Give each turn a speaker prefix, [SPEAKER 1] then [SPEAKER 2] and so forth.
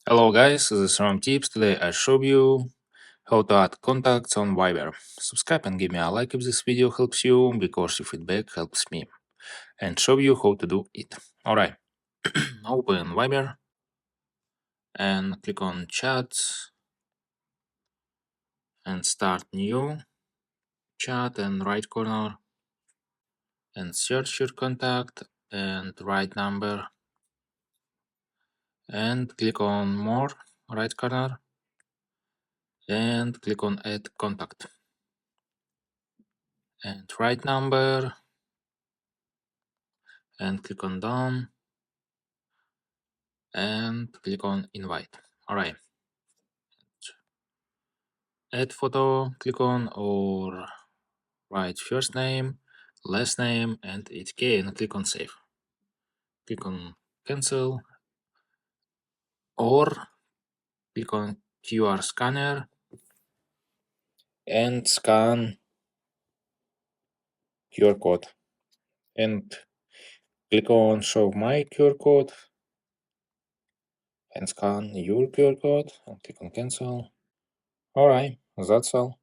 [SPEAKER 1] Hello guys, this is Rom Tips. Today I show you how to add contacts on Viber. Subscribe and give me a like if this video helps you, because your feedback helps me. And show you how to do it. Alright, open Viber and click on Chats and start new chat and right corner and search your contact and right number and click on more right corner and click on add contact and right number and click on done and click on invite. Alright, add photo, click on, or write first name, last name and 8k and click on save. Click on cancel or click on QR scanner and scan QR code and click on show my QR code and scan your QR code and click on cancel. Alright, that's all.